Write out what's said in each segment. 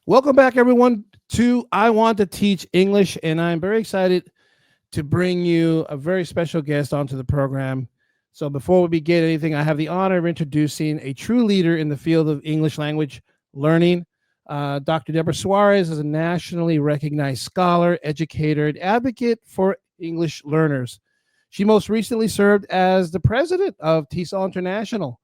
Welcome back, everyone, to I Want to Teach English, and I'm very excited to bring you a very special guest onto the program. So before we begin anything, I have the honor of introducing a true leader in the field of English language learning. Dr. Debra Suarez is a nationally recognized scholar, educator, and advocate for English learners. She most recently served as the president of TESOL International,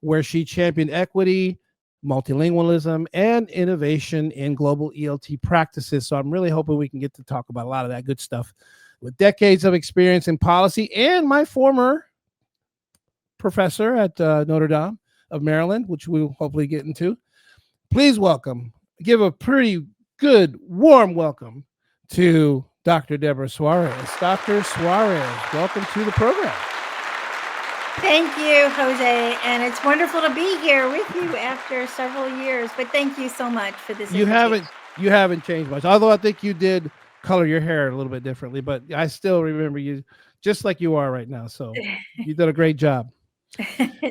where she championed equity, multilingualism, and innovation in global ELT practices. So I'm really hoping we can get to talk about a lot of that good stuff. With decades of experience in policy and my former professor at Notre Dame of Maryland, which we'll hopefully get into, please give a pretty good, warm welcome to Dr. Debra Suarez. Dr. Suarez, welcome to the program. Thank you, Jose, and it's wonderful to be here with you after several years. But thank you so much for this. You haven't changed much, although I think you did color your hair a little bit differently. But I still remember you just like you are right now. So you did a great job.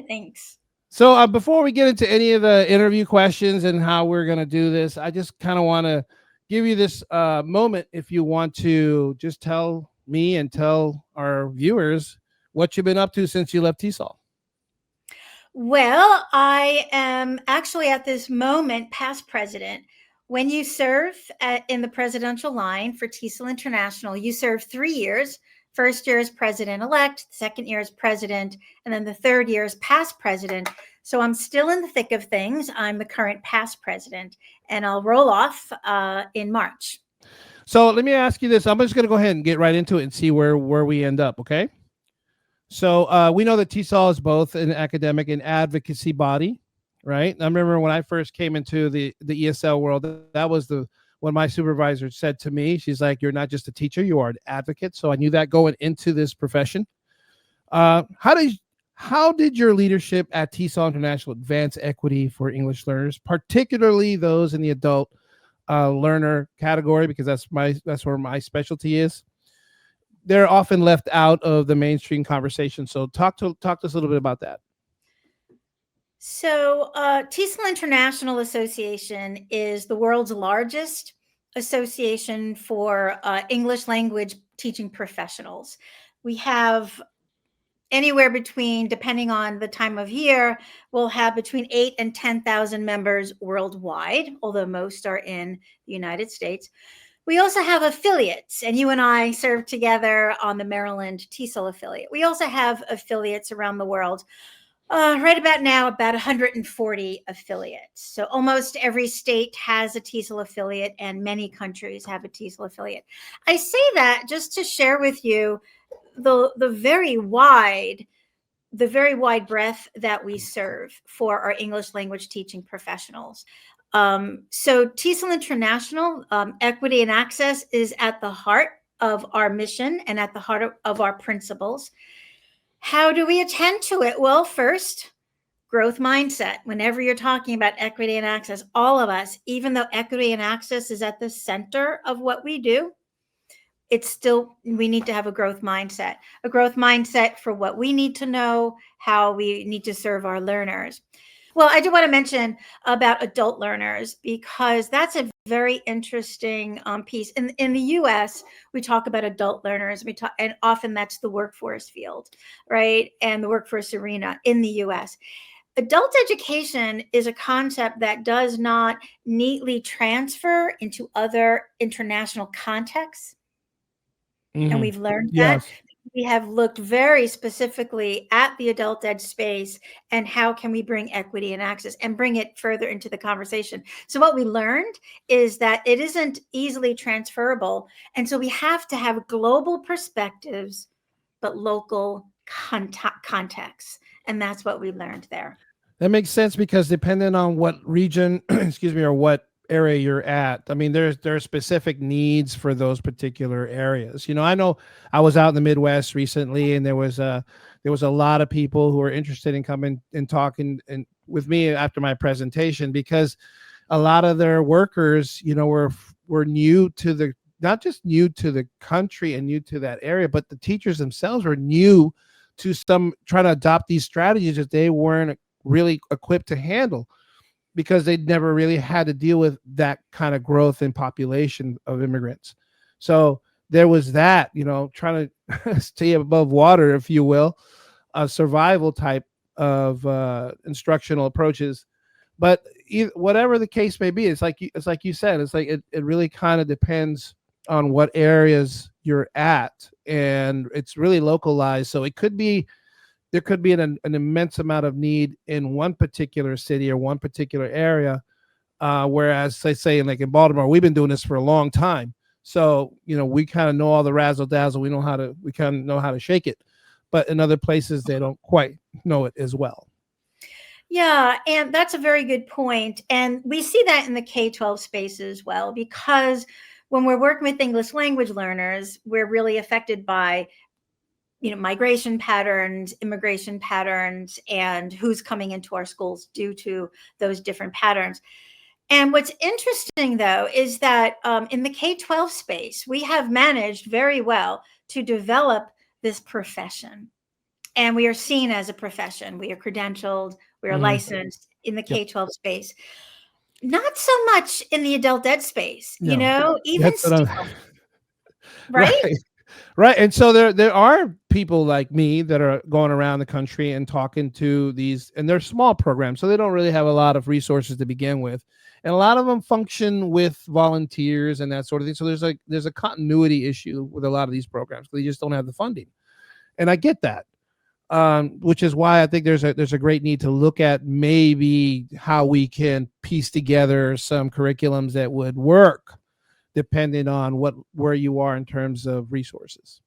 Thanks. So before we get into any of the interview questions and how we're going to do this, I just kind of want to give you this moment if you want to just tell me and tell our viewers what you've been up to since you left TESOL. Well, I am actually at this moment past president. When you serve in the presidential line for TESOL International, you serve 3 years. First year is president-elect, second year is president, and then the third year is past president. So I'm still in the thick of things. I'm the current past president, and I'll roll off in March. So let me ask you this. I'm just going to go ahead and get right into it and see where we end up, okay? So we know that TESOL is both an academic and advocacy body, right? I remember when I first came into the ESL world, that was what my supervisor said to me. She's like, "You're not just a teacher, you are an advocate." So I knew that going into this profession. How did your leadership at TESOL International advance equity for English learners, particularly those in the adult learner category? Because that's where my specialty is. They're often left out of the mainstream conversation. So talk to us a little bit about that. So TESOL International Association is the world's largest association for English language teaching professionals. We have anywhere between, depending on the time of year, we'll have between 8,000 and 10,000 members worldwide, although most are in the United States. We also have affiliates, and you and I serve together on the Maryland TESOL affiliate. We also have affiliates around the world. Right about now, about 140 affiliates. So almost every state has a TESOL affiliate, and many countries have a TESOL affiliate. I say that just to share with you the very wide breadth that we serve for our English language teaching professionals. So TESOL International, equity and access is at the heart of our mission and at the heart of our principles. How do we attend to it? Well, first, growth mindset. Whenever you're talking about equity and access, all of us, even though equity and access is at the center of what we do, we need to have a growth mindset for what we need to know, how we need to serve our learners. Well, I do want to mention about adult learners, because that's a very interesting piece. In the U.S., we talk about adult learners. And often that's the workforce field, right? And the workforce arena in the U.S. Adult education is a concept that does not neatly transfer into other international contexts. Mm-hmm. And we've learned that. We have looked very specifically at the adult ed space and how can we bring equity and access and bring it further into the conversation. So what we learned is that it isn't easily transferable. And so we have to have global perspectives, but local contexts. And that's what we learned there. That makes sense, because depending on what region, or what area you're at, I mean, there are specific needs for those particular areas. I know I was out in the Midwest recently, and there was a lot of people who were interested in coming and talking with me after my presentation, because a lot of their workers, were new to not just new to the country and new to that area, but the teachers themselves were new to trying to adopt these strategies that they weren't really equipped to handle. because they never really had to deal with that kind of growth in population of immigrants. So there was that, trying to stay above water, if you will, a survival type of instructional approaches. But whatever the case may be, it's like you said, it's like it really kind of depends on what areas you're at, and it's really localized. So there could be an immense amount of need in one particular city or one particular area, whereas I say in Baltimore, we've been doing this for a long time. So we kind of know all the razzle dazzle. We kind of know how to shake it, but in other places they don't quite know it as well. Yeah, and that's a very good point. And we see that in the K-12 space as well, because when we're working with English language learners, we're really affected by migration patterns, immigration patterns, and who's coming into our schools due to those different patterns. And what's interesting, though, is that in the K-12 space, we have managed very well to develop this profession. And we are seen as a profession. We are credentialed, we are licensed in the K-12 space. Not so much in the adult ed space, even still, right? Right. And so there are people like me that are going around the country and talking to these, and they're small programs, so they don't really have a lot of resources to begin with. And a lot of them function with volunteers and that sort of thing. So there's a continuity issue with a lot of these programs. They just don't have the funding. And I get that. Which is why I think there's a great need to look at maybe how we can piece together some curriculums that would work depending on where you are in terms of resources.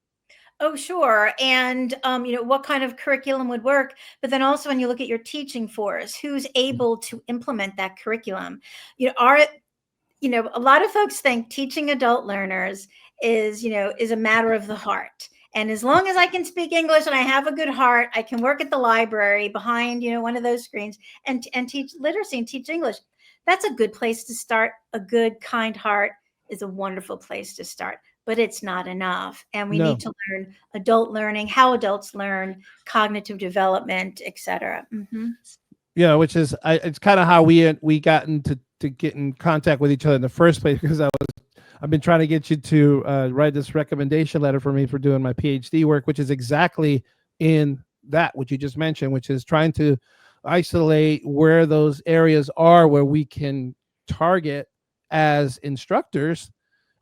Oh, sure. And, what kind of curriculum would work? But then also when you look at your teaching force, who's able to implement that curriculum? A lot of folks think teaching adult learners is a matter of the heart. And as long as I can speak English and I have a good heart, I can work at the library behind, one of those screens and teach literacy and teach English. That's a good place to start. A good, kind heart is a wonderful place to start, but it's not enough. And we need to learn adult learning, how adults learn, cognitive development, etc. Mm-hmm. Yeah, which is it's kind of how we got into to get in contact with each other in the first place, because I've been trying to get you to write this recommendation letter for me for doing my PhD work, which is exactly in that, what you just mentioned, which is trying to isolate where those areas are where we can target as instructors,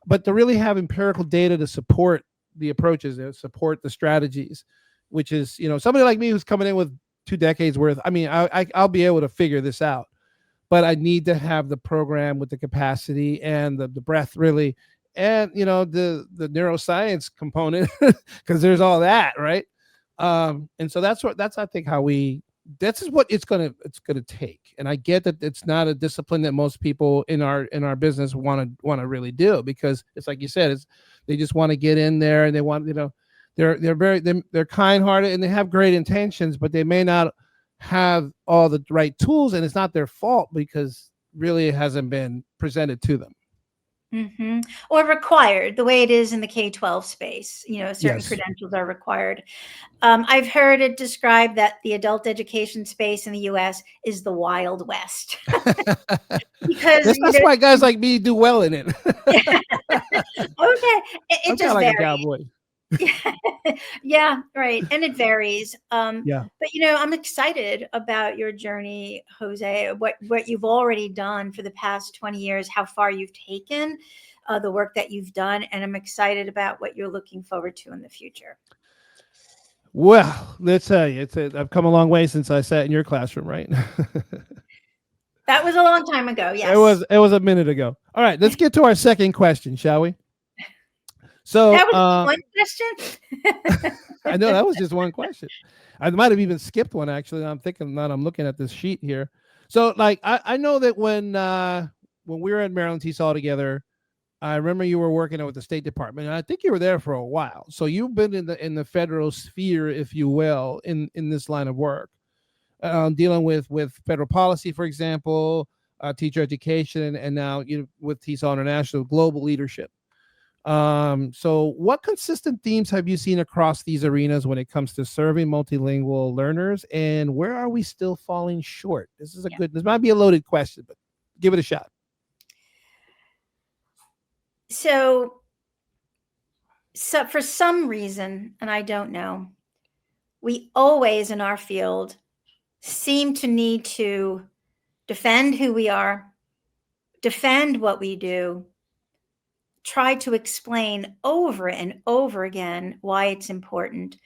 but to really have empirical data to support the approaches, to support the strategies, which is, somebody like me who's coming in with 2 decades worth. I mean, I'll be able to figure this out. But I need to have the program with the capacity and the breadth, really, and the neuroscience component, because there's all that, right? And so that's I think this is what it's gonna take. And I get that it's not a discipline that most people in our business want to really do, because it's like you said, they just want to get in there and they want, they're kind-hearted and they have great intentions, but they may not have all the right tools, and it's not their fault because really it hasn't been presented to them. Mm-hmm. Or required, the way it is in the K-12 space. Certain credentials are required. I've heard it described that the adult education space in the U.S. is the Wild West. Because that's why guys like me do well in it. Okay, it just like varies. A cowboy. Yeah, right. And it varies. Yeah. But I'm excited about your journey, Jose, what you've already done for the past 20 years, how far you've taken, the work that you've done, and I'm excited about what you're looking forward to in the future. Well, let's tell you, I've come a long way since I sat in your classroom, right? That was a long time ago. Yes. It was a minute ago. All right, let's get to our second question, shall we? So that was one question. I know that was just one question. I might have even skipped one, actually. I'm thinking that I'm looking at this sheet here. So I know that when we were at Maryland TESOL together, I remember you were working with the State Department, and I think you were there for a while. So you've been in the federal sphere, if you will, in this line of work, dealing with federal policy, for example, teacher education, and now with TESOL International, global leadership. So what consistent themes have you seen across these arenas when it comes to serving multilingual learners, and where are we still falling short? This might be a loaded question, but give it a shot. So for some reason, and I don't know, we always in our field seem to need to defend who we are, defend what we do, try to explain over and over again why it's important.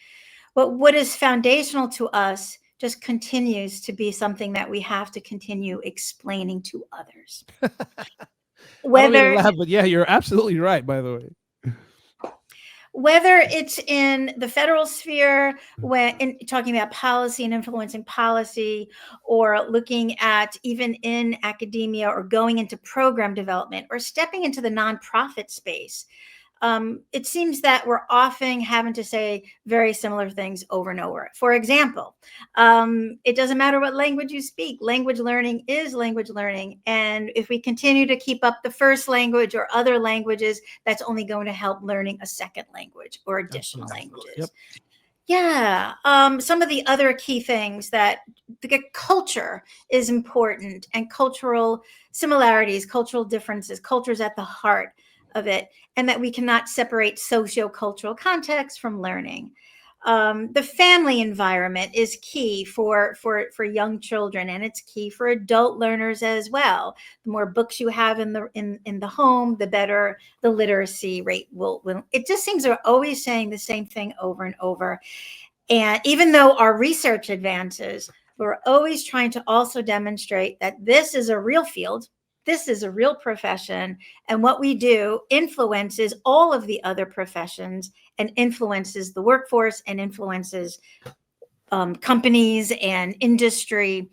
But what is foundational to us just continues to be something that we have to continue explaining to others. I don't mean to laugh, but yeah, you're absolutely right, by the way. Whether it's in the federal sphere, when talking about policy and influencing policy, or looking at even in academia, or going into program development, or stepping into the nonprofit space, it seems that we're often having to say very similar things over and over. For example, it doesn't matter what language you speak. Language learning is language learning. And if we continue to keep up the first language or other languages, that's only going to help learning a second language or additional languages. Yep. Yeah. Some of the other key things that the culture is important, and cultural similarities, cultural differences, culture's at the heart of it, and that we cannot separate socio-cultural context from learning. The family environment is key for young children, and it's key for adult learners as well. The more books you have in the home, the better the literacy rate will. It just seems we're always saying the same thing over and over. And even though our research advances, we're always trying to also demonstrate that this is a real field. This is a real profession, and what we do influences all of the other professions, and influences the workforce, and influences companies and industry.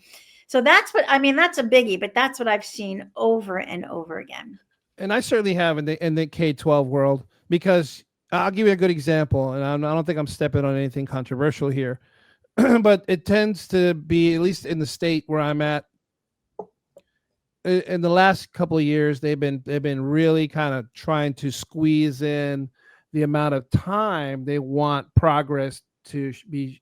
So that's what I mean. That's a biggie, but that's what I've seen over and over again. And I certainly have in the K-12 world, because I'll give you a good example, and I don't think I'm stepping on anything controversial here, but it tends to be, at least in the state where I'm at, in the last couple of years, they've been really kind of trying to squeeze in the amount of time they want progress to be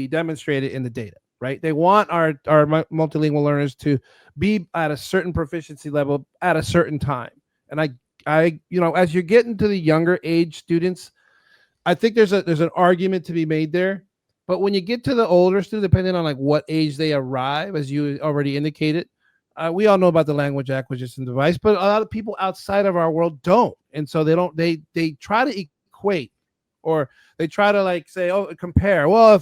demonstrated in the data, right? They want our multilingual learners to be at a certain proficiency level at a certain time. And I as you're getting to the younger age students, I think there's an argument to be made there. But when you get to the older students, depending on like what age they arrive, as you already indicated, we all know about the language acquisition device, but a lot of people outside of our world don't. And so they try to equate, or they try to like say, oh, compare. Well,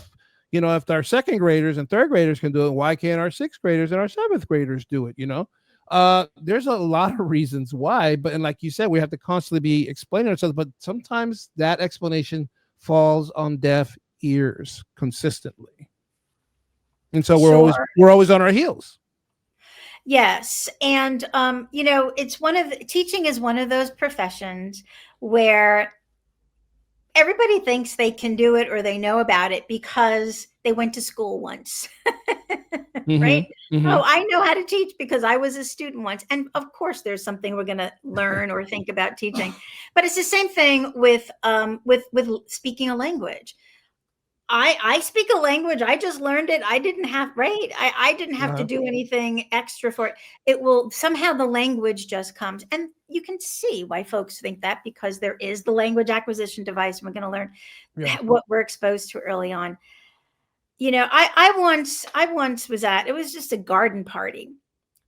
if our second graders and third graders can do it, why can't our sixth graders and our seventh graders do it? There's a lot of reasons why, and like you said, we have to constantly be explaining ourselves, but sometimes that explanation falls on deaf ears consistently. And so we're always on our heels. Yes. And, teaching is one of those professions where everybody thinks they can do it or they know about it because they went to school once, right? Mm-hmm. Oh, I know how to teach because I was a student once. And of course, there's something we're going to learn or think about teaching, but it's the same thing with speaking a language. I speak a language. I just learned it. I didn't have, right? I didn't have to do anything extra for it. It will somehow, the language just comes. And you can see why folks think that, because there is the language acquisition device. And we're going to learn what we're exposed to early on. I once was it was just a garden party.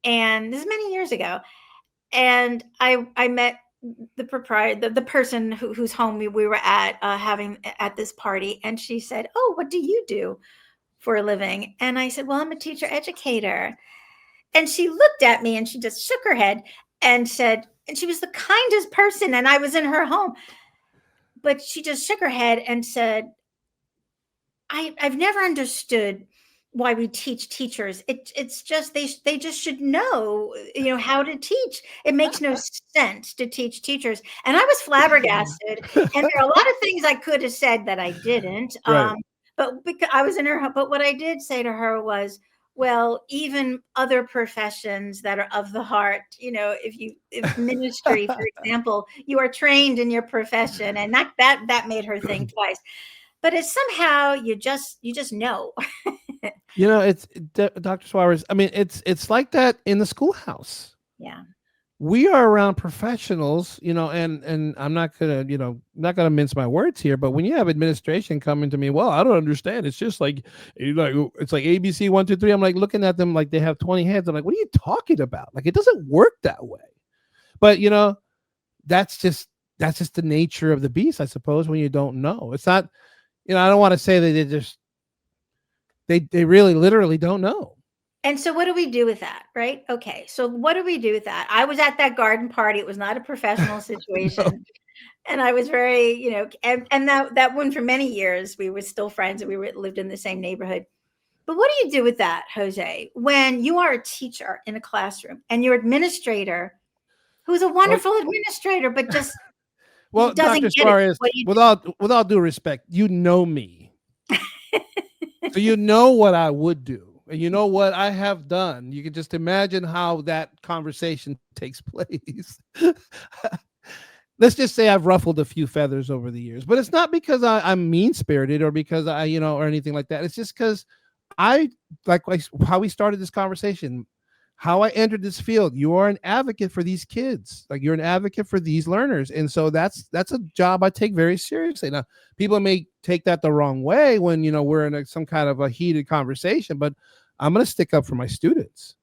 And this is many years ago. And I met the proprietor, the person whose home we were at having at this party. And she said, "Oh, what do you do for a living?" And I said, "Well, I'm a teacher educator." And she looked at me and she just shook her head and said, and she was the kindest person, and I was in her home, but she just shook her head and said, I've never understood why we teach teachers. It's just they just should know, how to teach. It makes no sense to teach teachers. And I was flabbergasted. And there are a lot of things I could have said that I didn't. Right. But because I was in her, but what I did say to her was, Well, even other professions that are of the heart, if ministry, for example, you are trained in your profession, and that made her think twice. But it's somehow you just know. It's Dr. Suarez. I mean, it's like that in the schoolhouse. Yeah. We are around professionals, and I'm not gonna, not gonna mince my words here, but when you have administration coming to me, well, I don't understand. It's just like, it's like ABC 1, 2, 3. I'm like looking at them like they have 20 heads. I'm like, what are you talking about? Like, it doesn't work that way. But that's just the nature of the beast, I suppose. When you don't know, it's not. I don't want to say that they really literally don't know. And so what do we do with that, right? Okay. So what do we do with that? I was at that garden party. It was not a professional No. situation. And I was very, and that one for many years, we were still friends and lived in the same neighborhood. But what do you do with that, Jose, when you are a teacher in a classroom and your administrator, who's a wonderful administrator, but just Well, Dr. doesn't get it? Suarez, What do you without due respect, you know me. So you know what I would do. And you know what I have done. You can just imagine how that conversation takes place. Let's just say I've ruffled a few feathers over the years, but it's not because I'm mean spirited or because or anything like that. It's just because I like how we started this conversation, how I entered this field. You are an advocate for these kids, like you're an advocate for these learners, and so that's a job I take very seriously. Now, people may take that the wrong way when we're in some kind of a heated conversation, but I'm going to stick up for my students.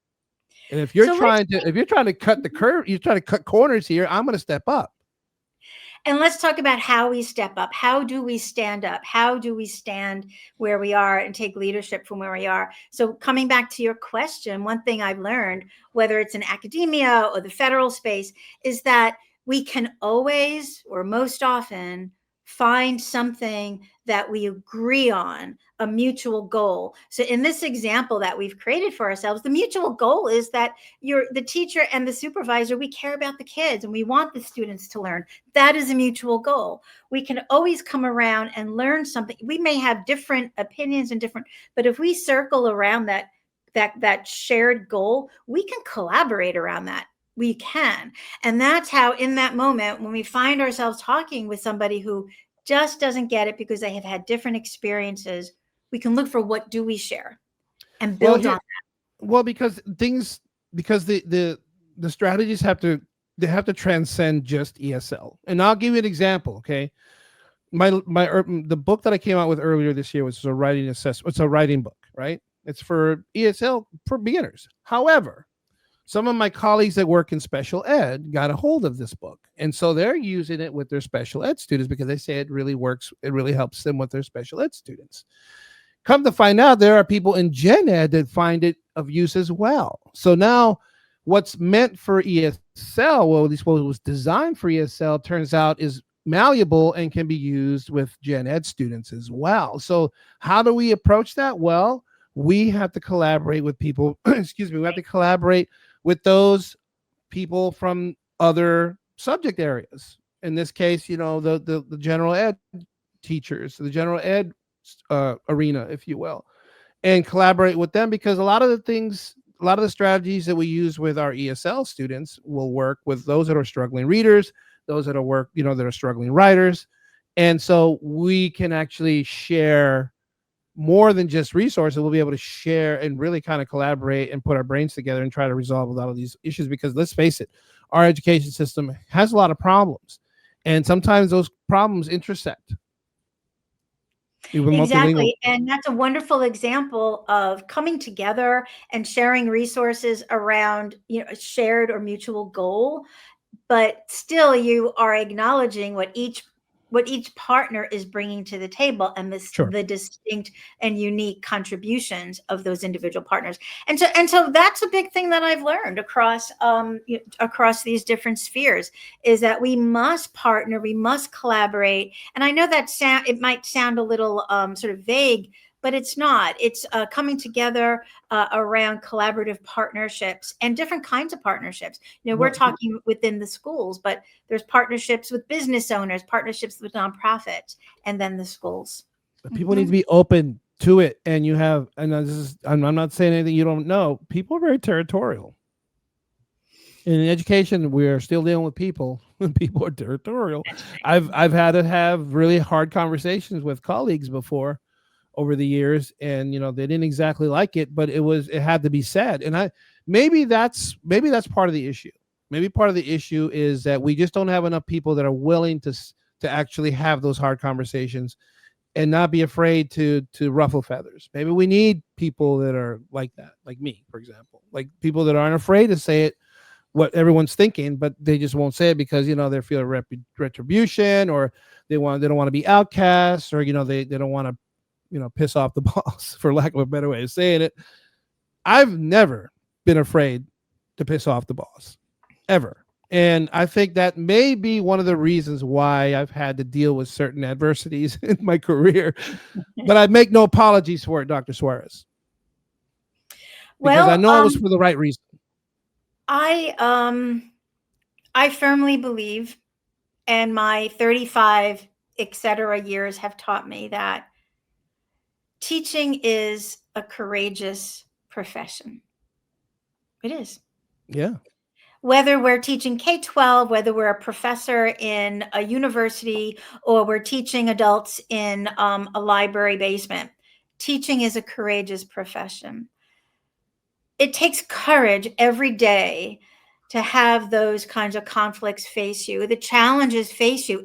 And if you're trying to cut the curve, you're trying to cut corners here, I'm going to step up. And let's talk about how we step up. How do we stand up? How do we stand where we are and take leadership from where we are? So coming back to your question, one thing I've learned, whether it's in academia or the federal space, is that we can always, or most often, find something that we agree on, a mutual goal. So in this example that we've created for ourselves, the mutual goal is that the teacher and the supervisor, we care about the kids and we want the students to learn. That is a mutual goal. We can always come around and learn something. We may have different opinions but if we circle around that shared goal, we can collaborate around that. We can. And that's how, in that moment, when we find ourselves talking with somebody who just doesn't get it because they have had different experiences, we can look for what do we share and build on that. Well, because the strategies have to transcend just ESL. And I'll give you an example. Okay. The book that I came out with earlier this year was a writing assessment. It's a writing book, right? It's for ESL for beginners. However, some of my colleagues that work in special ed got a hold of this book. And so they're using it with their special ed students because they say it really works. It really helps them with their special ed students. Come to find out, there are people in gen ed that find it of use as well. So now what's meant for ESL, well, at least what was designed for ESL, turns out is malleable and can be used with gen ed students as well. So how do we approach that? Well, we have to collaborate with people. Excuse me. We have to collaborate with those people from other subject areas. In this case, the general ed teachers, the general ed arena, if you will, and collaborate with them, because a lot of the strategies that we use with our ESL students will work with those that are struggling readers, those that are struggling writers. And so we can actually share more than just resources. We'll be able to share and really kind of collaborate and put our brains together and try to resolve a lot of these issues, because let's face it, our education system has a lot of problems, and sometimes those problems intersect. Exactly. And that's a wonderful example of coming together and sharing resources around, a shared or mutual goal, but still you are acknowledging what each partner is bringing to the table, and the distinct and unique contributions of those individual partners. And so that's a big thing that I've learned across these different spheres, is that we must partner, we must collaborate. And I know that it might sound a little sort of vague, but it's not. It's coming together around collaborative partnerships and different kinds of partnerships. We're talking within the schools, but there's partnerships with business owners, partnerships with nonprofits, and then the schools. People need to be open to it, and you have, and this is, I'm not saying anything you don't know. People are very territorial. In education, we're still dealing with people. People are territorial. I've had to have really hard conversations with colleagues before over the years, and they didn't exactly like it, but it had to be said. And maybe that's part of the issue. Maybe part of the issue is that we just don't have enough people that are willing to actually have those hard conversations and not be afraid to ruffle feathers. Maybe we need people that are like that, like me, for example, like people that aren't afraid to say it, what everyone's thinking, but they just won't say it because they feel retribution, or they don't want to be outcasts, or they don't want to piss off the boss, for lack of a better way of saying it. I've never been afraid to piss off the boss, ever. And I think that may be one of the reasons why I've had to deal with certain adversities in my career. But I make no apologies for it, Dr. Suarez. Because I know it was for the right reason. I firmly believe, and my 35 etc. years have taught me, that teaching is a courageous profession. It is. Yeah. Whether we're teaching K-12, whether we're a professor in a university, or we're teaching adults in a library basement, teaching is a courageous profession. It takes courage every day to have those kinds of conflicts face you. The challenges face you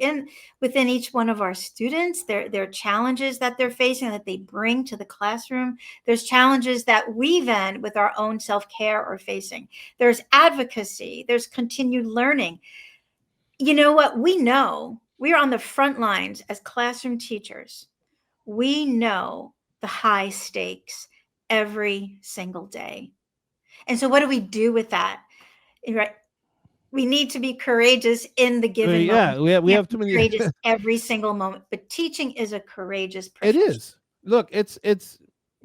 within each one of our students. There are challenges that they're facing that they bring to the classroom. There's challenges that we then, with our own self-care, are facing. There's advocacy. There's continued learning. You know what? We know we are on the front lines as classroom teachers. We know the high stakes every single day. And so what do we do with that? Right. We need to be courageous in the given moment. We have too many courageous every single moment, but teaching is a courageous profession. It is. Look, it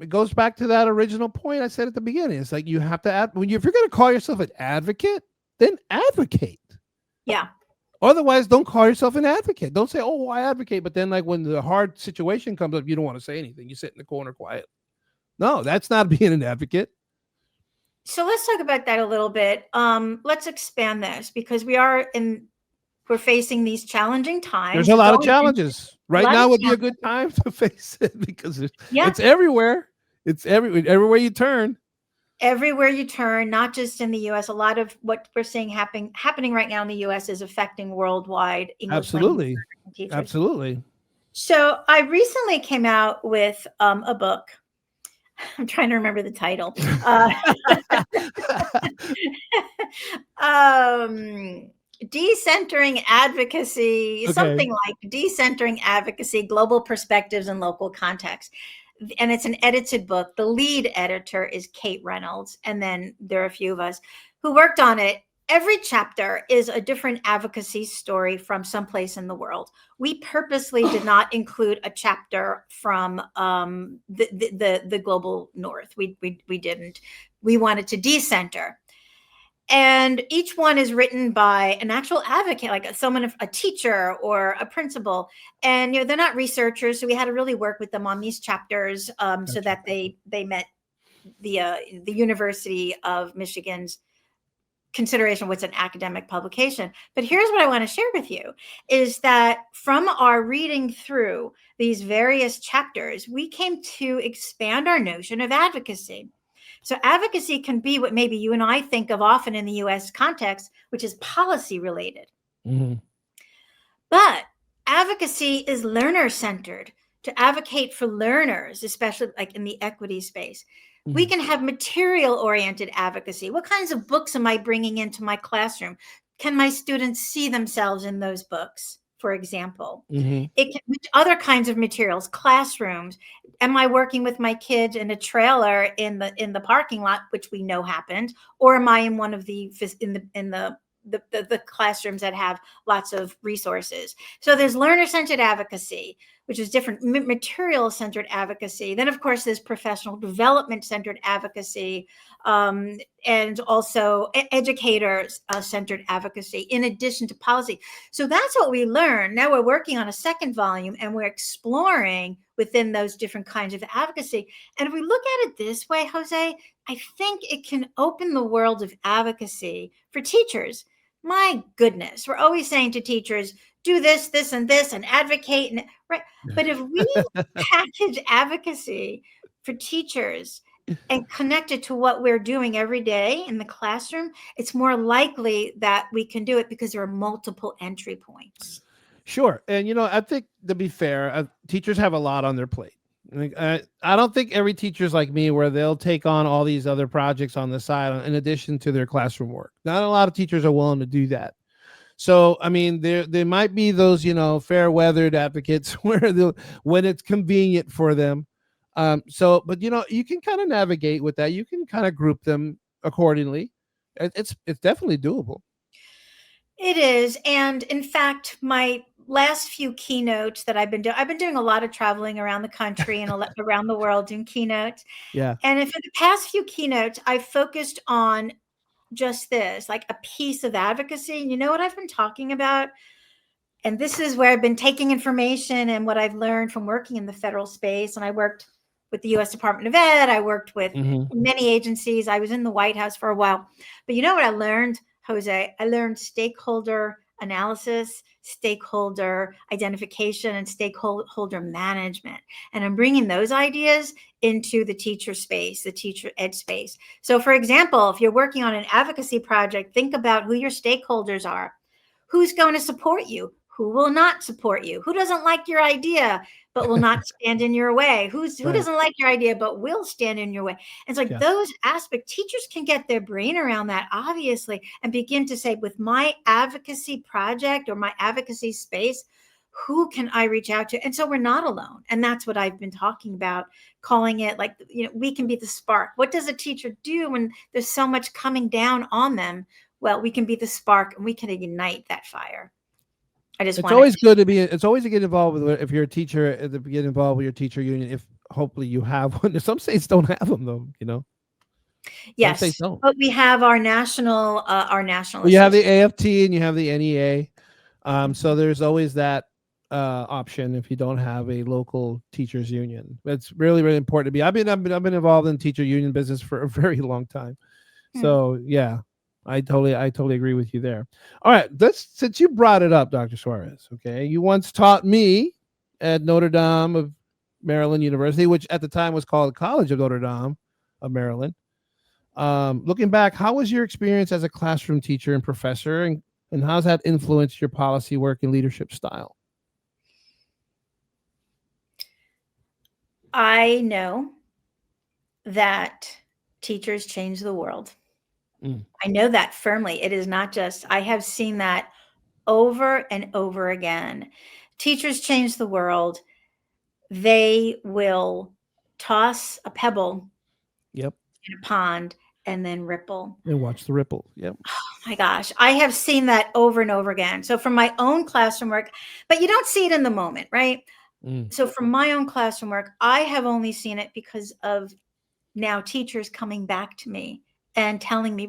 goes back to that original point I said at the beginning. It's like you have to if you're going to call yourself an advocate, then advocate. Yeah. Otherwise, don't call yourself an advocate. Don't say, "Oh, I advocate," but then, like, when the hard situation comes up, you don't want to say anything. You sit in the corner quiet. No, that's not being an advocate. So let's talk about that a little bit. Let's expand this, because we're facing these challenging times. There's a lot of challenges. Right now would be a good time to face it, because it's everywhere. It's everywhere you turn. Everywhere you turn, not just in the U.S. A lot of what we're seeing happening right now in the U.S. is affecting worldwide English. Absolutely. Absolutely. So I recently came out with a book. I'm trying to remember the title. Decentering Advocacy, something like Decentering Advocacy, Global Perspectives in Local Context. And it's an edited book. The lead editor is Kate Reynolds. And then there are a few of us who worked on it. Every chapter is a different advocacy story from someplace in the world. We purposely did not include a chapter from the global north. We didn't. We wanted to decenter. And each one is written by an actual advocate, like a teacher or a principal. And they're not researchers, so we had to really work with them on these chapters so that they met the University of Michigan's consideration what's an academic publication. But here's what I want to share with you, is that from our reading through these various chapters, we came to expand our notion of advocacy. So advocacy can be what maybe you and I think of often in the U.S. context, which is policy related. Mm-hmm. But advocacy is learner-centered, to advocate for learners, especially like in the equity space. Mm-hmm. We can have material-oriented advocacy. What kinds of books am I bringing into my classroom? Can my students see themselves in those books, for example? Mm-hmm. It can be other kinds of materials, classrooms. Am I working with my kids in a trailer in the parking lot, which we know happened, or am I in one of the classrooms that have lots of resources? So there's learner-centered advocacy. which is different, material-centered advocacy. Then, of course, there's professional development-centered advocacy, and also educator-centered advocacy, in addition to policy. So that's what we learned. Now we're working on a second volume, and we're exploring within those different kinds of advocacy. And if we look at it this way, Jose, I think it can open the world of advocacy for teachers. My goodness, we're always saying to teachers, do this, this, and this, and advocate. And right. But if we package advocacy for teachers and connect it to what we're doing every day in the classroom, it's more likely that we can do it because there are multiple entry points. Sure. And, I think, to be fair, teachers have a lot on their plate. Like, I don't think every teacher's like me, where they'll take on all these other projects on the side in addition to their classroom work. Not a lot of teachers are willing to do that. So, I mean, there might be those, fair weathered advocates when it's convenient for them. But you can kind of navigate with that. You can kind of group them accordingly. It's definitely doable. It is. And in fact, my last few keynotes that I've been doing a lot of traveling around the country and around the world doing keynotes. Yeah. And for the past few keynotes, I focused on just this, like a piece of advocacy. And you know what I've been talking about? And this is where I've been taking information and what I've learned from working in the federal space. And I worked with the U.S. Department of Ed. I worked with many agencies. I was in the White House for a while. But you know what I learned, Jose? I learned stakeholder analysis, stakeholder identification, and stakeholder management. And I'm bringing those ideas into the teacher space, the teacher ed space. So, for example, if you're working on an advocacy project, think about who your stakeholders are. Who's going to support you? Who will not support you? Who doesn't like your idea but will not stand in your way? Who doesn't like your idea but will stand in your way? And it's like those aspects, teachers can get their brain around that, obviously, and begin to say, with my advocacy project or my advocacy space, who can I reach out to? And so we're not alone. And that's what I've been talking about, calling it like, we can be the spark. What does a teacher do when there's so much coming down on them? Well, we can be the spark and we can ignite that fire. It's always good to get involved with, if you're a teacher, to get involved with your teacher union. If hopefully you have one. Some states don't have them though, Yes, but we have our national. Well, you have the AFT and you have the NEA. So there's always that option if you don't have a local teachers union. It's really, really important to be. I've been involved in teacher union business for a very long time. So yeah. I totally agree with you there. All right, since you brought it up, Dr. Suarez, okay, you once taught me at Notre Dame of Maryland University, which at the time was called College of Notre Dame of Maryland. Looking back, how was your experience as a classroom teacher and professor, and how's that influenced your policy work and leadership style? I know that teachers change the world. I know that firmly. It is not just, I have seen that over and over again. Teachers change the world. They will toss a pebble in a pond and then ripple. And watch the ripple. Yep. Oh my gosh. I have seen that over and over again. So from my own classroom work, but you don't see it in the moment, right? So from my own classroom work, I have only seen it because of now teachers coming back to me and telling me,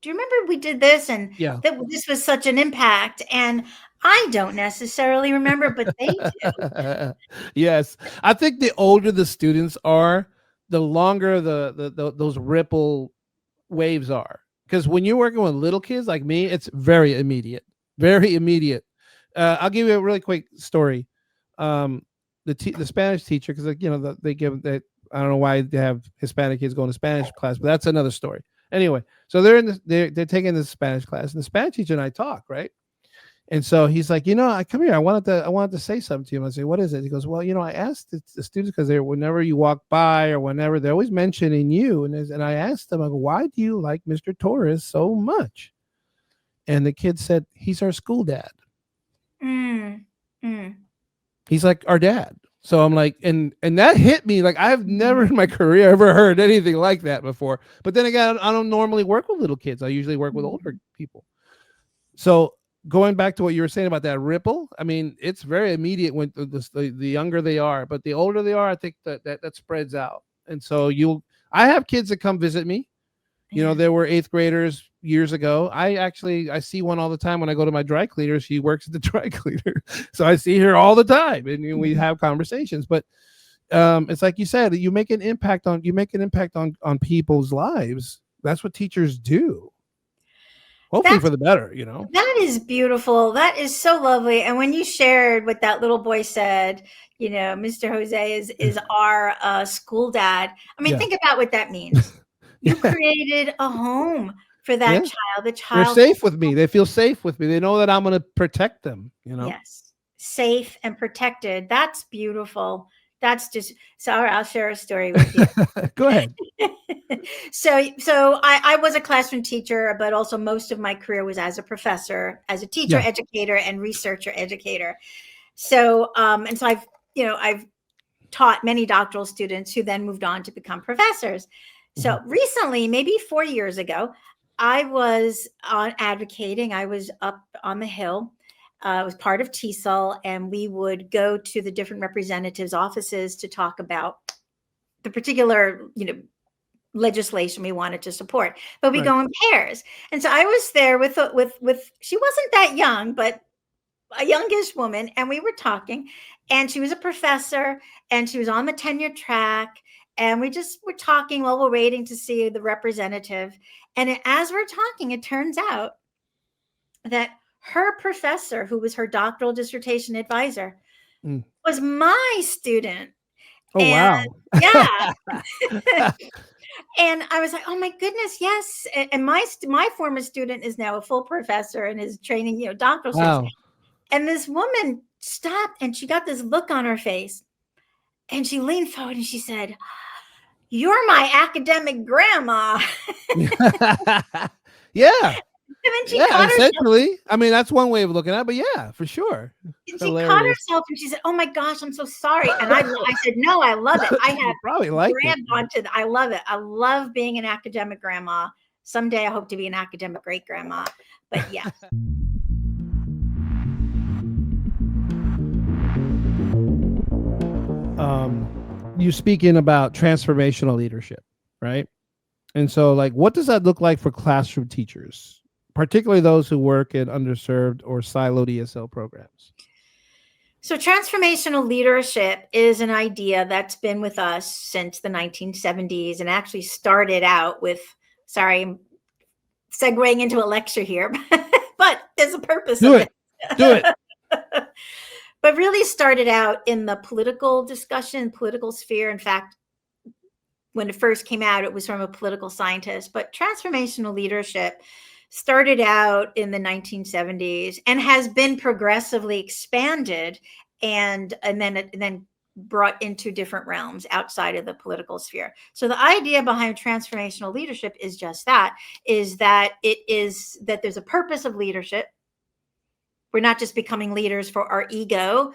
do you remember we did this and that this was such an impact? And I don't necessarily remember, but they do. Yes. I think the older the students are, the longer those ripple waves are. Because when you're working with little kids like me, it's very immediate. Very immediate. I'll give you a really quick story. The Spanish teacher, because they give that. I don't know why they have Hispanic kids going to Spanish class, but that's another story. Anyway, so they're taking this Spanish class, and the Spanish teacher and I talk, right? And so he's like, I come here. I wanted to say something to him. I say, what is it? He goes, well, I asked the students, because whenever you walk by or whenever, they're always mentioning you. And I asked them, I go, why do you like Mr. Torres so much? And the kid said, he's our school dad. He's like our dad. So I'm like, and that hit me. Like, I've never in my career ever heard anything like that before. But then again, I don't normally work with little kids. I usually work with older people. So going back to what you were saying about that ripple, I mean, it's very immediate when the younger they are, but the older they are, I think that spreads out. And so I have kids that come visit me. There were 8th graders years ago. I see one all the time when I go to my dry cleaner. She works at the dry cleaner. So I see her all the time and we have conversations. But it's like you said, you make an impact on people's lives. That's what teachers do. Hopefully for the better, That is beautiful. That is so lovely. And when you shared what that little boy said, Mr. Jose is our school dad. I mean, think about what that means. You created a home for that child. The child, they're safe with me. They feel safe with me. They know that I'm going to protect them, Yes. Safe and protected. That's beautiful. That's just, sorry, I'll share a story with you. Go ahead. So I was a classroom teacher, but also most of my career was as a professor, as a teacher, educator, and researcher educator. So, and so I've taught many doctoral students who then moved on to become professors. So recently, maybe 4 years ago, I was advocating. I was up on the Hill. I was part of TESOL, and we would go to the different representatives' offices to talk about the particular, legislation we wanted to support. But we go in pairs, and so I was there with she wasn't that young, but a youngish woman, and we were talking, and she was a professor, and she was on the tenure track, and we just were talking while we're waiting to see the representative. And as we're talking, it turns out that her professor, who was her doctoral dissertation advisor, was my student. Oh, and, wow. Yeah. And I was like, oh my goodness, yes. And my former student is now a full professor and is training, doctoral students. And this woman stopped and she got this look on her face and she leaned forward and she said, "You're my academic grandma." Yeah. And then she caught essentially. herself. I mean, that's one way of looking at it, but yeah, for sure. And she caught herself and she said, "Oh my gosh, I'm so sorry." And I said, "No, I love it. I have probably liked grabbed onto it. I love it. I love being an academic grandma. Someday I hope to be an academic great grandma." But yeah. You speaking about transformational leadership, right? And so, like, what does that look like for classroom teachers, particularly those who work in underserved or siloed ESL programs? So transformational leadership is an idea that's been with us since the 1970s and actually started out with, sorry, I'm segueing into a lecture here, but there's a purpose of it. Do it. But really started out in the political discussion, political sphere. In fact, when it first came out, it was from a political scientist. But transformational leadership started out in the 1970s and has been progressively expanded and then brought into different realms outside of the political sphere. So the idea behind transformational leadership is just that, is that there's a purpose of leadership. We're not just becoming leaders for our ego.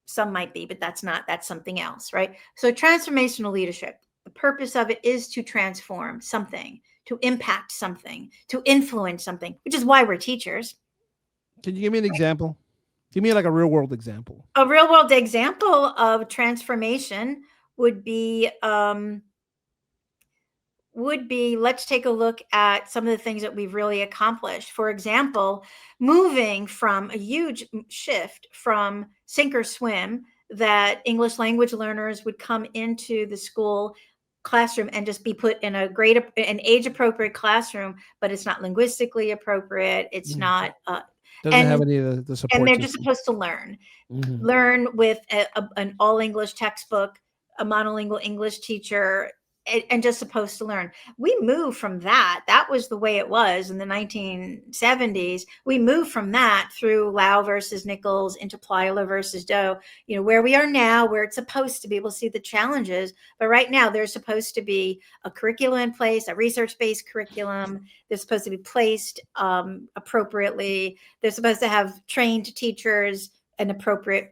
Some might be, but that's something else, right? So transformational leadership, the purpose of it is to transform something, to impact something, to influence something, which is why we're teachers. Can you give me an example? Give me like a real world example. A real world example of transformation would be let's take a look at some of the things that we've really accomplished. For example, moving from a huge shift from sink or swim, that English language learners would come into the school classroom and just be put in an age appropriate classroom, but it's not linguistically appropriate. It's not doesn't have any of the support. And they're just supposed to learn with an all English textbook, a monolingual English teacher, and just supposed to learn. We moved from that. That was the way it was in the 1970s. We moved from that through Lau versus Nichols into Plyler versus Doe, where we are now, where it's supposed to be. We'll see the challenges. But right now, there's supposed to be a curriculum in place, a research-based curriculum. They're supposed to be placed appropriately. They're supposed to have trained teachers and appropriate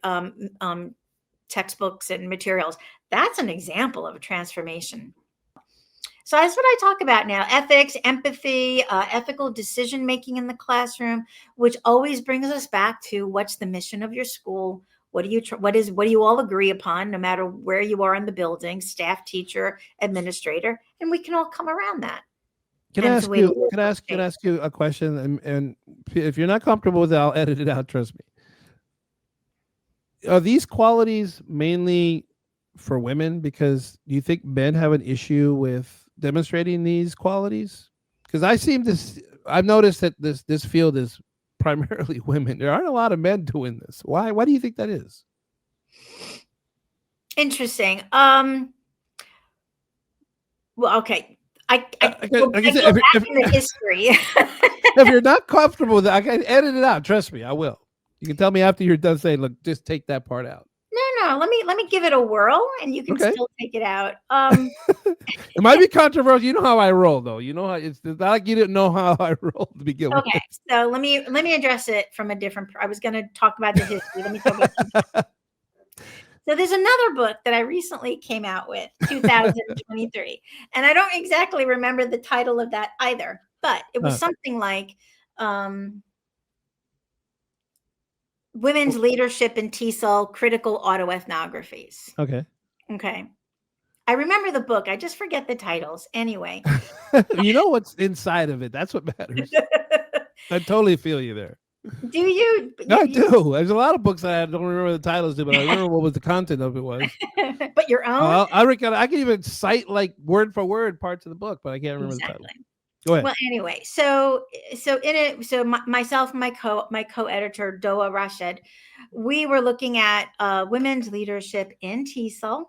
textbooks and materials. That's an example of a transformation. So that's what I talk about now: ethics, empathy, ethical decision making in the classroom, which always brings us back to what's the mission of your school. What do you all agree upon, no matter where you are in the building, staff, teacher, administrator, and we can all come around that. Can I And it's a ask way to you? live Can I with ask? Can faith. I ask you a question? And if you're not comfortable with it, I'll edit it out. Trust me. Are these qualities mainly for women? Because do you think men have an issue with demonstrating these qualities? Because I've noticed that this field is primarily women. There aren't a lot of men doing this. Why? Why do you think that is? Interesting. Well, okay. I Like I said, go back in the history. if you're not comfortable with it, I can edit it out. Trust me, I will. You can tell me after you're done saying, "Look, just take that part out." No. Let me give it a whirl, and you can Okay. still take it out. It might be controversial. You know how I roll, though. You know how it's not like you didn't know how I roll to begin Okay, with. so let me address it from a different. I was going to talk about the history. Let me talk about. So there's another book that I recently came out with, 2023, and I don't exactly remember the title of that either, but it was something like Women's Leadership in TESOL Critical Autoethnographies. Okay. Okay. I remember the book. I just forget the titles. Anyway. You know what's inside of it. That's what matters. I totally feel you there. Do you? I do. There's a lot of books that I don't remember the titles to, but I remember what was the content of it was. But your own? I can even cite like word for word parts of the book, but I can't remember the title. Go ahead. Well, anyway, so in it, so myself and my co-editor Doa Rashid, we were looking at women's leadership in TESOL,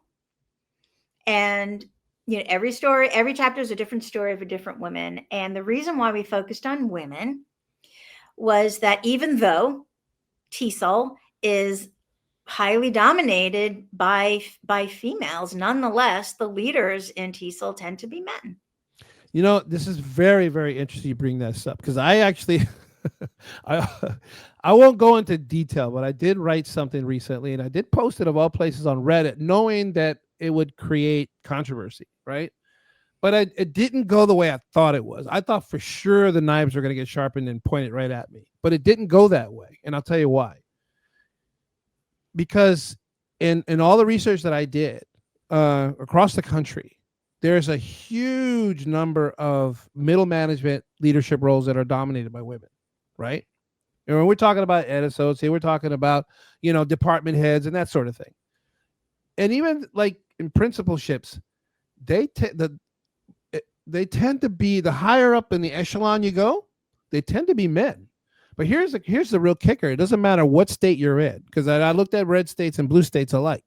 and every chapter is a different story of a different woman, and the reason why we focused on women was that even though TESOL is highly dominated by females, nonetheless, the leaders in TESOL tend to be men. This is very, very interesting you bring this up, because I actually, I won't go into detail, but I did write something recently, and I did post it of all places on Reddit, knowing that it would create controversy, right? But it didn't go the way I thought it was. I thought for sure the knives were going to get sharpened and pointed right at me, but it didn't go that way, and I'll tell you why. Because in all the research that I did across the country, there's a huge number of middle management leadership roles that are dominated by women, right? And when we're talking about ed associate, we're talking about, department heads and that sort of thing. And even like in principalships, they tend to be, the higher up in the echelon you go, they tend to be men. But here's the real kicker. It doesn't matter what state you're in, because I looked at red states and blue states alike.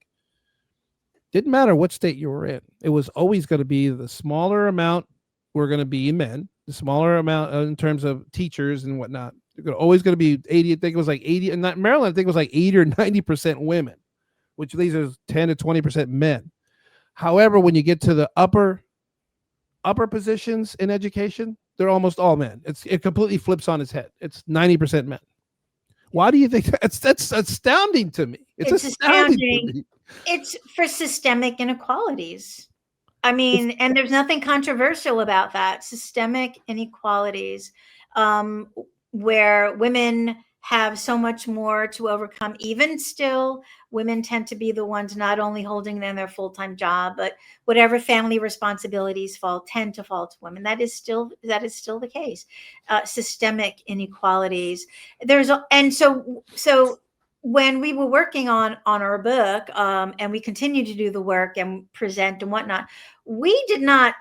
Didn't matter what state you were in. It was always going to be the smaller amount were going to be men, the smaller amount in terms of teachers and whatnot. They're always going to be 80. I think it was like 80. And not Maryland, I think it was like 80 or 90% women, which leaves us 10 to 20% men. However, when you get to the upper positions in education, they're almost all men. It completely flips on its head. It's 90% men. Why do you think that's astounding to me? It's astounding to me. It's for systemic inequalities. I mean, and there's nothing controversial about that. Systemic inequalities, where women have so much more to overcome. Even still, women tend to be the ones not only holding down their full-time job, but whatever family responsibilities tend to fall to women. That is still the case. Systemic inequalities. So when we were working on our book, and we continue to do the work and present and whatnot, we did not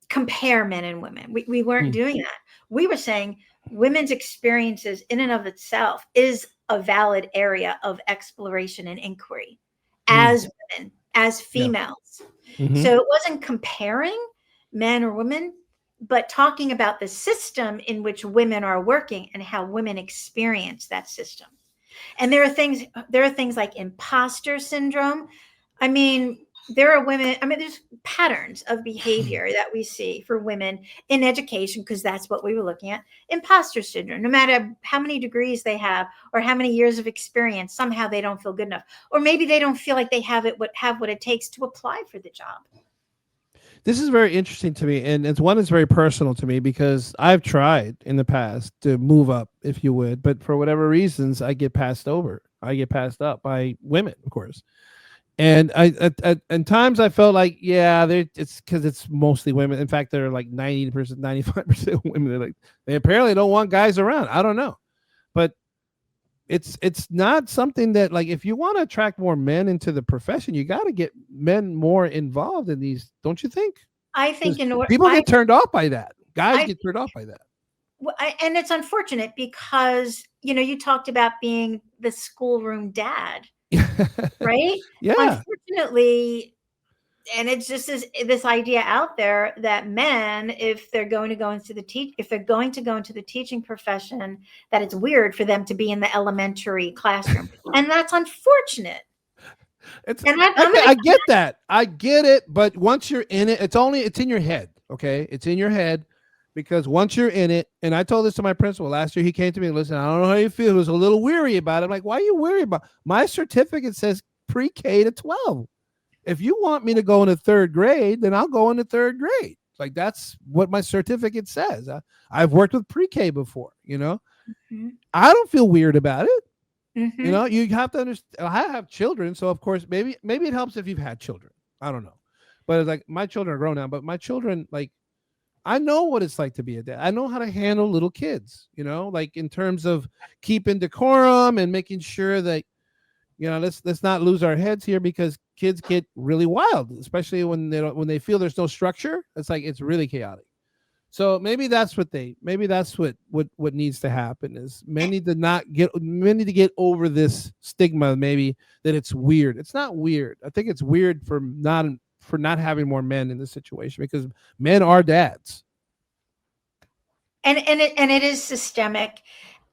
compare men and women. We weren't doing that. We were saying women's experiences in and of itself is a valid area of exploration and inquiry as women, as females. Yeah. Mm-hmm. So it wasn't comparing men or women, but talking about the system in which women are working and how women experience that system. And there are things like imposter syndrome. I mean, there's patterns of behavior that we see for women in education, because that's what we were looking at. Imposter syndrome, no matter how many degrees they have or how many years of experience, somehow they don't feel good enough. Or maybe they don't feel like they have what it takes to apply for the job. This is very interesting to me, and it's one that's very personal to me because I've tried in the past to move up, if you would, but for whatever reasons, I get passed over. I get passed up by women, of course. And at times I felt like, yeah, it's because it's mostly women. In fact, they're like 90%, 95% women. They're like, they apparently don't want guys around. I don't know, but it's not something that, like, if you want to attract more men into the profession, you got to get men more involved in these, don't you think? I think in order, People get turned off by that. Guys get turned off by that. And it's unfortunate because, you talked about being the schoolroom dad, right? Yeah. Unfortunately, and it's just this idea out there that men, if they're going to go into the teaching profession, that it's weird for them to be in the elementary classroom, and that's unfortunate. I get that. I get it, but once you're in it, it's in your head. Okay, it's in your head. Because once you're in it, and I told this to my principal last year, he came to me and listen, I don't know how you feel. He was a little weary about it. I'm like, why are you worried about it? My certificate says pre-K to 12. If you want me to go into third grade, then I'll go into third grade. Like, that's what my certificate says. I've worked with pre-K before, Mm-hmm. I don't feel weird about it. Mm-hmm. You have to understand. I have children, so of course, maybe it helps if you've had children. I don't know. But it's like, my children are grown now, but my children, like, I know what it's like to be a dad. I know how to handle little kids, like in terms of keeping decorum and making sure that, let's not lose our heads here, because kids get really wild, especially when they feel there's no structure. It's like, it's really chaotic. So maybe that's what needs to happen is men need to get over this stigma, maybe, that it's weird. It's not weird. I think it's weird for not having more men in this situation, because men are dads. And it is systemic,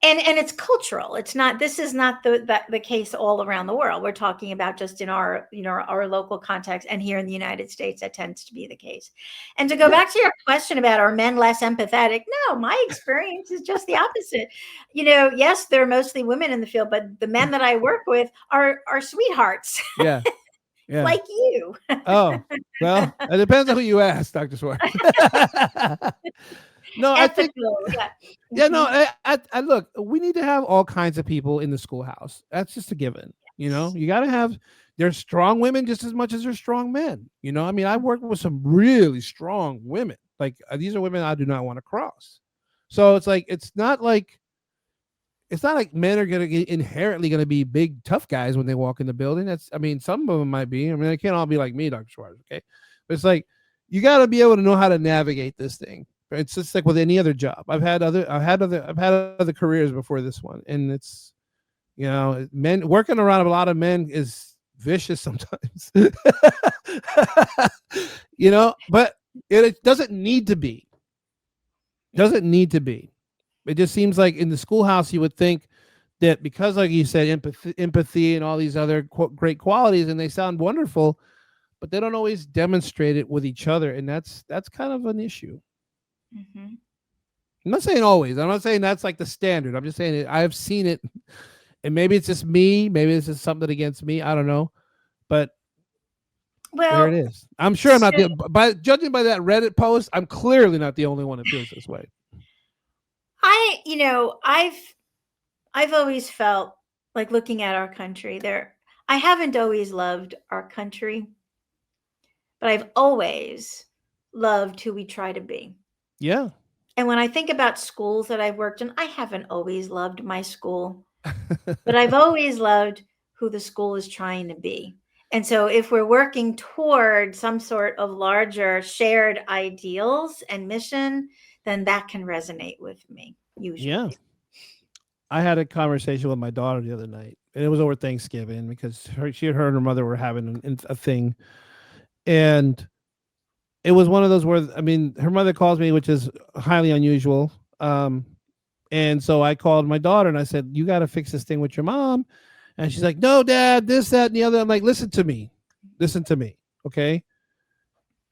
and it's cultural. This is not the case all around the world. We're talking about just in our local context, and here in the United States, that tends to be the case. And to go back to your question about, are men less empathetic? No, my experience is just the opposite. Yes, there are mostly women in the field, but the men that I work with are sweethearts. Yeah. Yeah. Like you. Oh, well, it depends on who you ask, Dr. Suarez. No, I think, no, I look, we need to have all kinds of people in the schoolhouse. That's just a given. Yes. You got to have, there's strong women just as much as there's strong men. I mean, I work with some really strong women. Like, these are women I do not want to cross. So it's like, it's not like men are inherently going to be big, tough guys when they walk in the building. Some of them might be. I mean, they can't all be like me, Dr. Suarez. Okay. But it's like, you got to be able to know how to navigate this thing. It's just like with any other job. I've had other careers before this one. And it's, men working around a lot of men is vicious sometimes, but it doesn't need to be. It just seems like in the schoolhouse, you would think that because, like you said, empathy and all these other great qualities, and they sound wonderful, but they don't always demonstrate it with each other. And that's kind of an issue. Mm-hmm. I'm not saying always. I'm not saying that's like the standard. I'm just saying I've seen it, and maybe it's just me. Maybe it's just something against me. I don't know. But there it is. I'm sure I'm not judging by that Reddit post, I'm clearly not the only one that feels this way. I've always felt like, looking at our country, I haven't always loved our country, but I've always loved who we try to be. Yeah. And when I think about schools that I've worked in, I haven't always loved my school, but I've always loved who the school is trying to be. And so if we're working toward some sort of larger shared ideals and mission, then that can resonate with me usually. Yeah. I had a conversation with my daughter the other night, and it was over Thanksgiving, because her and her mother were having a thing. And it was one of those where, her mother calls me, which is highly unusual. And so I called my daughter and I said, you got to fix this thing with your mom. And she's like, no, Dad, this, that, and the other. I'm like, listen to me. Okay.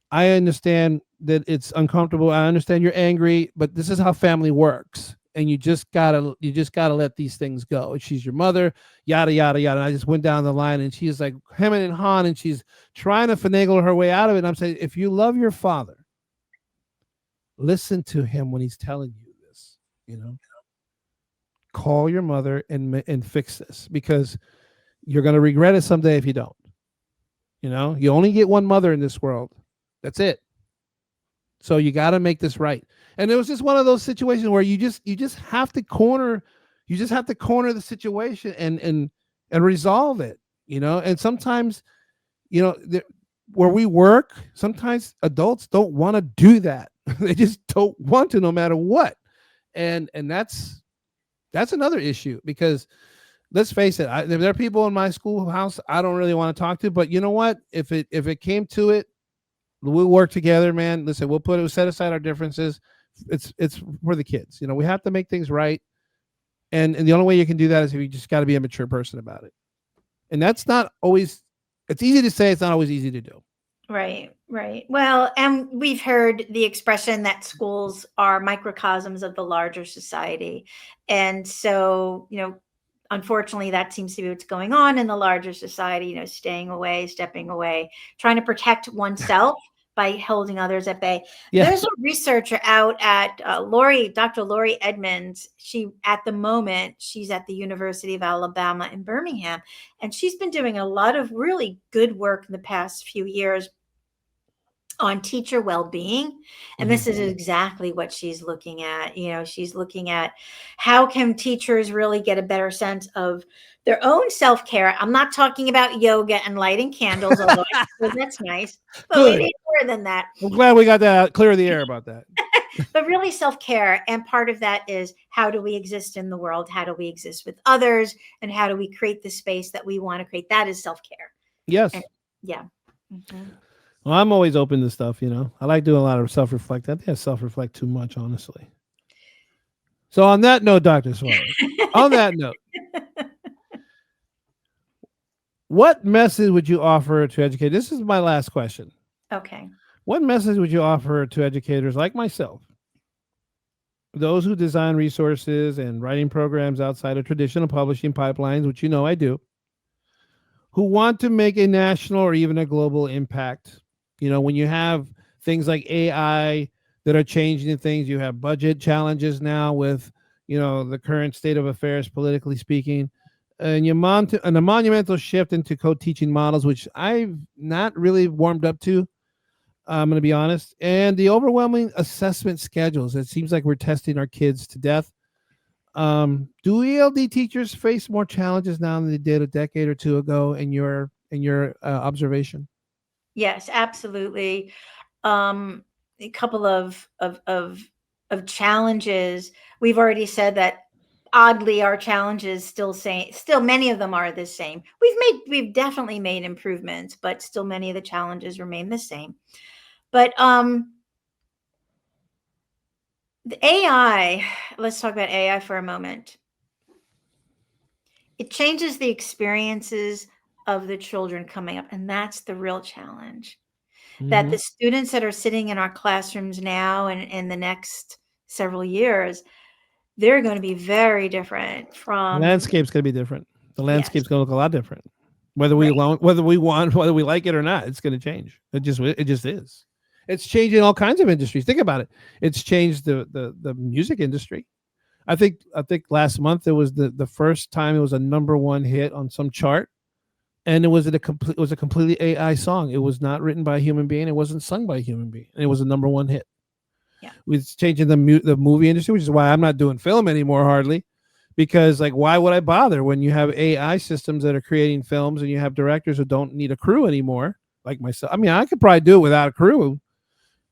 I understand that it's uncomfortable. I understand you're angry, but this is how family works. and you just gotta let these things go. And she's your mother, yada yada yada. And I just went down the line, and she's like hemming and hawing, and she's trying to finagle her way out of it. And I'm saying, if you love your father, listen to him when he's telling you this. You know, call your mother and fix this, because you're going to regret it someday if you don't. You know, you only get one mother in this world. That's it. So you got to make this right. And it was just one of those situations where you just have to corner the situation and resolve it, you know. And sometimes, you know, where we work, sometimes adults don't want to do that. They just don't want to, no matter what. And that's another issue, because let's face it, there are people in my schoolhouse I don't really want to talk to, but you know what? If it came to it, we'll work together, man. Listen, we'll set aside our differences. It's for the kids. You know, we have to make things right. And the only way you can do that is if you just got to be a mature person about it. And that's not always, it's easy to say, it's not always easy to do. Right, right. Well, and we've heard the expression that schools are microcosms of the larger society. And so, you know, unfortunately, that seems to be what's going on in the larger society, you know, staying away, stepping away, trying to protect oneself by holding others at bay. Yeah. There's a researcher out at Dr. Lori Edmonds. At the moment, she's at the University of Alabama in Birmingham, and she's been doing a lot of really good work in the past few years on teacher well-being. And this is exactly what she's looking at. You know, she's looking at how can teachers really get a better sense of their own self-care. I'm not talking about yoga and lighting candles, although that's nice, but we need more than that. I'm glad we got that out, clear the air about that. But really self-care. And part of that is, how do we exist in the world? How do we exist with others? And how do we create the space that we want to create? That is self-care. Yes. And, yeah. Mm-hmm. Well, I'm always open to stuff, you know. I like doing a lot of self-reflect. I think I self-reflect too much, honestly. So on that note, Dr. Suarez, on that note, what message would you offer to educate? This is my last question. Okay. What message would you offer to educators like myself, those who design resources and writing programs outside of traditional publishing pipelines, which you know I do, who want to make a national or even a global impact? You know, when you have things like AI that are changing things, you have budget challenges now with, you know, the current state of affairs, politically speaking, and a monumental shift into co-teaching models, which I've not really warmed up to. I'm going to be honest. And the overwhelming assessment schedules. It seems like we're testing our kids to death. Do ELD teachers face more challenges now than they did a decade or two ago in your observation? Yes, absolutely. A couple of challenges. We've already said that, oddly, our challenges still many of them are the same. We've definitely made improvements, but still many of the challenges remain the same. But the AI, let's talk about AI for a moment. It changes the experiences of the children coming up, and that's the real challenge. That the students that are sitting in our classrooms now and in the next several years, they're going to be very different from. The landscape's going to be different. The landscape's going to look a lot different. Whether we want, whether we like it or not, it's going to change. It just is. It's changing all kinds of industries. Think about it. It's changed the music industry. I think last month it was the first time it was a #1 hit on some chart, and it was a completely AI song. It was not written by a human being. It wasn't sung by a human being, and it was a #1 hit. Yeah, it's changing the movie industry, which is why I'm not doing film anymore hardly, because like, why would I bother when you have AI systems that are creating films and you have directors who don't need a crew anymore, like myself? I mean, I could probably do it without a crew.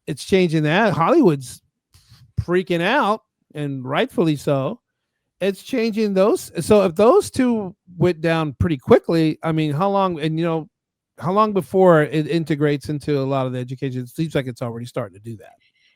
It's changing that. Hollywood's freaking out, and rightfully so. It's changing those. So if those two went down pretty quickly, I mean, how long? And you know, how long before it integrates into a lot of the education? It seems like it's already starting to do that.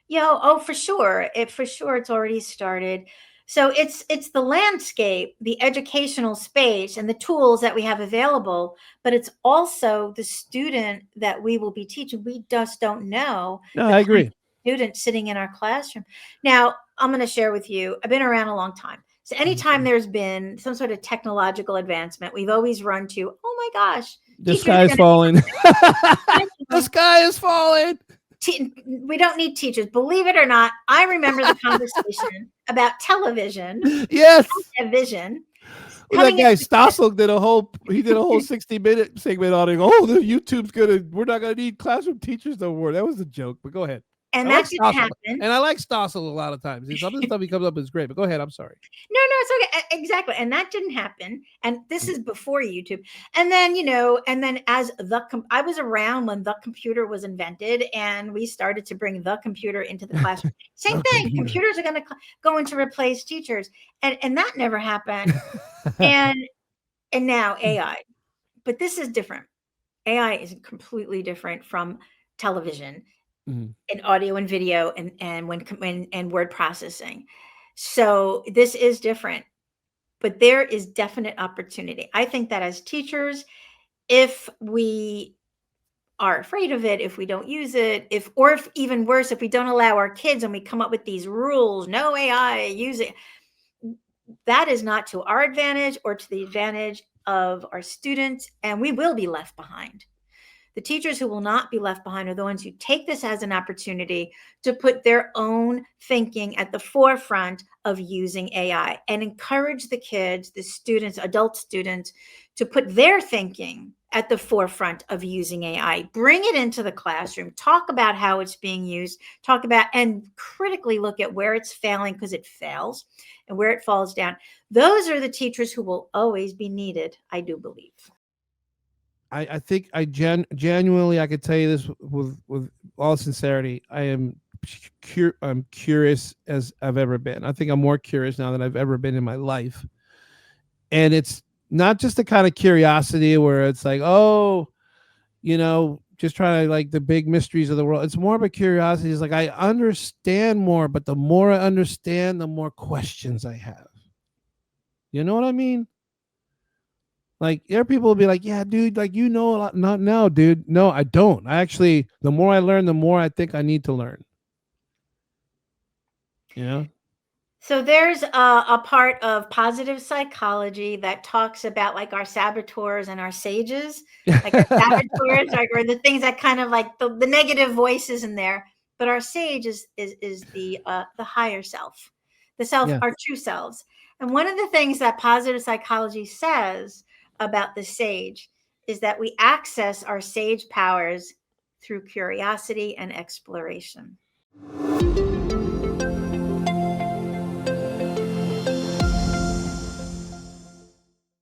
Yeah. Oh, for sure. It's already started. So it's the landscape, the educational space, and the tools that we have available, but it's also the student that we will be teaching. We just don't know. No, I agree. students sitting in our classroom. Now, I'm going to share with you, I've been around a long time. So anytime there's been some sort of technological advancement, we've always run to, oh my gosh, the sky is falling. The sky is falling. We don't need teachers. Believe it or not, I remember the conversation about television. Yes. Television. Well, that guy Stossel did a whole 60-minute segment on it. Oh, the YouTube's we're not gonna need classroom teachers no more. That was a joke, but go ahead. And that didn't happen. And I like Stossel a lot of times. Some of the stuff he comes up is great, but go ahead. I'm sorry. No, it's okay. Exactly. And that didn't happen. And this is before YouTube. And then, I was around when the computer was invented, and we started to bring the computer into the classroom. Same thing. Computers are going to go in to replace teachers. And that never happened. and now AI. But this is different. AI is completely different from television. And audio and video and word processing. So this is different, but there is definite opportunity. I think that as teachers, if we are afraid of it, if we don't use it, if even worse, if we don't allow our kids and we come up with these rules, no AI, use it, that is not to our advantage or to the advantage of our students, and we will be left behind. The teachers who will not be left behind are the ones who take this as an opportunity to put their own thinking at the forefront of using AI and encourage the kids, the students, adult students, to put their thinking at the forefront of using AI. Bring it into the classroom, talk about how it's being used, talk about and critically look at where it's failing, because it fails, and where it falls down. Those are the teachers who will always be needed, I do believe. I think genuinely I could tell you this with all sincerity. I'm curious as I've ever been. I think I'm more curious now than I've ever been in my life. And it's not just the kind of curiosity where it's like, oh, just trying to like the big mysteries of the world. It's more of a curiosity. It's like I understand more, but the more I understand, the more questions I have. You know what I mean? Like, there are people will be like, yeah, dude, like, a lot. Not now, dude. No, I don't. The more I learn, the more I think I need to learn. So there's a part of positive psychology that talks about like our saboteurs and our sages, like our saboteurs or the things that kind of like the negative voices in there. But our sage is the higher self, the self, our true selves. And one of the things that positive psychology says about the sage is that we access our sage powers through curiosity and exploration.